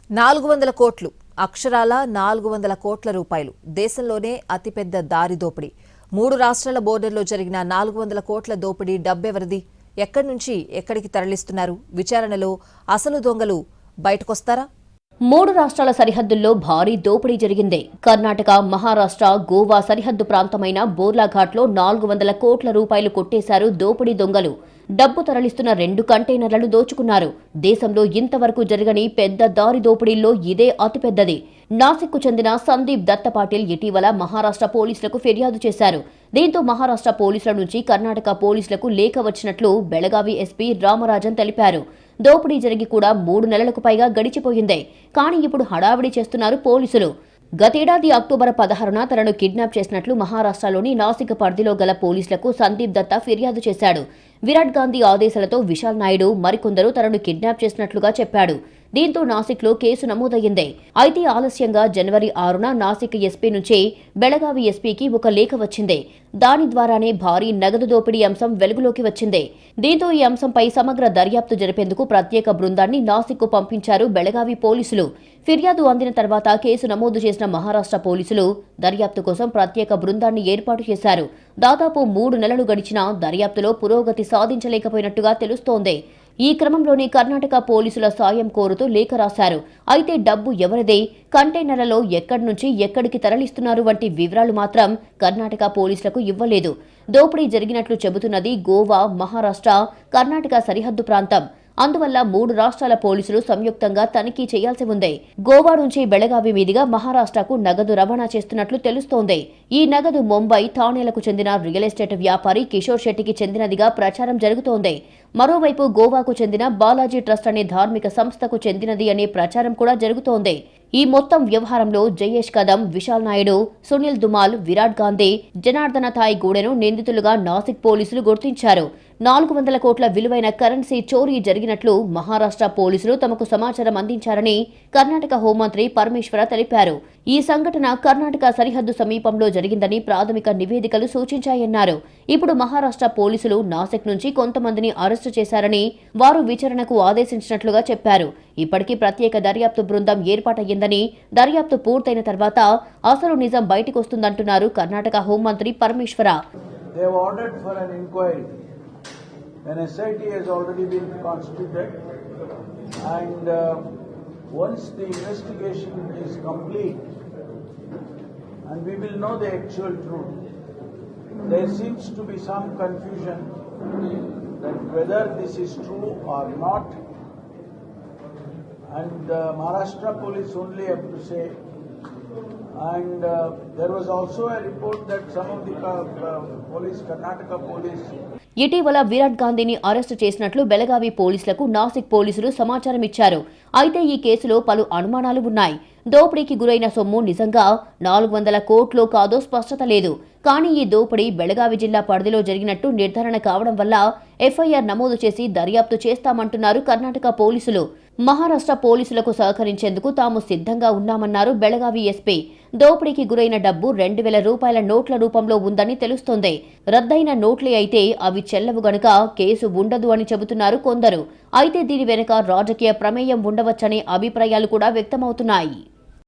400 కోట్లు అక్షరాల 400 కోట్ల రూపాయలు దేశంలోనే అతిపెద్ద దారి దోపిడీ. 3 రాష్ట్రాల బోర్డర్లో జరిగిన 400 కోట్ల దోపిడీ డబ్బెవరిది? ఎక్కడి నుంచి ఎక్కడికి తరలిస్తున్నారు? విచారణలో అసలు దొంగలు బయటకొస్తారా? 3 రాష్ట్రాల సరిహద్దుల్లో భారీ దోపిడీ జరిగింది. కర్ణాటక, మహారాష్ట్ర, గోవా సరిహద్దు ప్రాంతమైన బోర్లాఘాట్లో 400 కోట్ల రూపాయలు కొట్టేశారు దోపిడీ దొంగలు. డబ్బు తరలిస్తున్న 2 కంటైనర్లను దోచుకున్నారు. దేశంలో ఇంతవరకు జరగని పెద్ద దారి దోపిడీల్లో ఇదే అతిపెద్దది. నాసిక్కు చెందిన సందీప్ దత్తపాటిల్ ఇటీవల మహారాష్ట్ర పోలీసులకు ఫిర్యాదు చేశారు. దీంతో మహారాష్ట్ర పోలీసుల నుంచి కర్ణాటక పోలీసులకు లేఖ వచ్చినట్లు బెళగావి ఎస్పీ రామరాజన్ తెలిపారు. దోపిడీ జరిగి కూడా 3 నెలలకు పైగా గడిచిపోయిందే. కానీ ఇప్పుడు హడావిడి చేస్తున్నారు పోలీసులు. గతేడాది అక్టోబర్ 16న తనను కిడ్నాప్ చేసినట్లు మహారాష్ట్రలోని నాసిక్ పరిధిలో గల పోలీసులకు సందీప్ దత్తా ఫిర్యాదు చేశాడు. విరాట్ గాంధీ ఆదేశాలతో విశాల్ నాయుడు మరికొందరు తనను కిడ్నాప్ చేసినట్లుగా చెప్పాడు. దీంతో నాసిక్లో కేసు నమోదయ్యింది. అయితే ఆలస్యంగా జనవరి 6న నాసిక్ ఎస్పీ నుంచి బెళగావి ఎస్పీకి ఒక లేఖ వచ్చింది. దాని ద్వారానే భారీ నగదు దోపిడీ అంశం వెలుగులోకి వచ్చింది. దీంతో ఈ అంశంపై సమగ్ర దర్యాప్తు జరిపేందుకు ప్రత్యేక బృందాన్ని నాసిక్కు పంపించారు బెళగావి పోలీసులు. ఫిర్యాదు అందిన తర్వాత కేసు నమోదు చేసిన మహారాష్ట్ర పోలీసులు దర్యాప్తు కోసం ప్రత్యేక బృందాన్ని ఏర్పాటు చేశారు. దాదాపు 3 నెలలు గడిచినా దర్యాప్తులో పురోగతి సాధించలేకపోయినట్టుగా తెలుస్తోంది. ఈ క్రమంలోనే కర్ణాటక పోలీసుల సాయం కోరుతూ లేఖ రాశారు. అయితే డబ్బు ఎవరిదే, కంటైనర్లలో ఎక్కడి నుంచి ఎక్కడికి తరలిస్తున్నారు వంటి వివరాలు మాత్రం కర్ణాటక పోలీసులకు ఇవ్వలేదు. దోపిడీ జరిగినట్లు చెబుతున్నది గోవా, మహారాష్ట్ర, కర్ణాటక సరిహద్దు ప్రాంతం. అందువల్ల 3 రాష్ట్రాల పోలీసులు సంయుక్తంగా తనిఖీ చేయాల్సి ఉంది. గోవా నుంచి బెళగావి మీదుగా మహారాష్ట్రకు నగదు రవాణా చేస్తున్నట్లు తెలుస్తోంది. ఈ నగదు ముంబై, థానేలకు చెందిన రియల్ ఎస్టేట్ వ్యాపారి కిషోర్ శెట్టికి చెందినదిగా ప్రచారం జరుగుతోంది. మరోవైపు గోవాకు చెందిన బాలాజీ ట్రస్ట్ అనే ధార్మిక సంస్థకు చెందినది అనే ప్రచారం కూడా జరుగుతోంది. ఈ మొత్తం వ్యవహారంలో జయేష్ కదం, విశాల్ నాయుడు, సునీల్ దుమాల్, విరాట్ గాంధీ, జనార్దన థాయ్ గూడెను నిందితులుగా నాసిక్ పోలీసులు గుర్తించారు. 400 కోట్ల విలువైన కరెన్సీ చోరీ జరిగినట్లు మహారాష్ట్ర పోలీసులు తమకు సమాచారం అందించారని కర్ణాటక హోంమంత్రి పరమేశ్వర తెలిపారు. ఈ సంఘటన కర్ణాటక సరిహద్దు సమీపంలో జరిగిందని ప్రాథమిక నివేదికలు సూచించాయన్నారు. ఇప్పుడు మహారాష్ట్ర పోలీసులు నాసిక్ నుంచి కొంతమందిని అరెస్టు చేశారని, వారు విచారణకు ఆదేశించినట్లుగా చెప్పారు. ఇప్పటికీ ప్రత్యేక దర్యాప్తు బృందం ఏర్పాటయ్యిందని, దర్యాప్తు పూర్తయిన తర్వాత అసలు నిజం బయటికొస్తుందంటున్నారు కర్ణాటక హోంమంత్రి పరమేశ్వర. An SIT has already been constituted, and once the investigation is complete and we will know the actual truth. There seems to be some confusion that whether this is true or not, and Maharashtra police only have to say. And there was also a report that some of the police, Karnataka police. ఇటీవల విరాట్ గాంధీని arrest చేసినట్లు బెళగావి పోలీసులకు నాసిక్ పోలీసులు సమాచారం ఇచ్చారు. అయితే ఈ కేసులో పలు అనుమానాలు ఉన్నాయి. దోపిడీకి గురైన సొమ్ము నిజంగా 400 కోట్లో కాదో స్పష్టత లేదు. కానీ ఈ దోపిడీ బెళగావి జిల్లా పరిధిలో జరిగినట్టు నిర్ధారణ కావడం వల్ల ఎఫ్ఐఆర్ నమోదు చేసి దర్యాప్తు చేస్తామంటున్నారు కర్ణాటక పోలీసులు. మహారాష్ట్ర పోలీసులకు సహకరించేందుకు తాము సిద్ధంగా ఉన్నామన్నారు బెళగావి ఎస్పీ. దోపిడీకి గురైన డబ్బు 2000 రూపాయల నోట్ల రూపంలో ఉందని తెలుస్తోంది. రద్దయిన నోట్లే అయితే అవి చెల్లవు గనుక కేసు ఉండదు అని చెబుతున్నారు కొందరు. అయితే దీని వెనుక రాజకీయ ప్రమేయం ఉండవచ్చనే అభిప్రాయాలు కూడా వ్యక్తమవుతున్నాయి.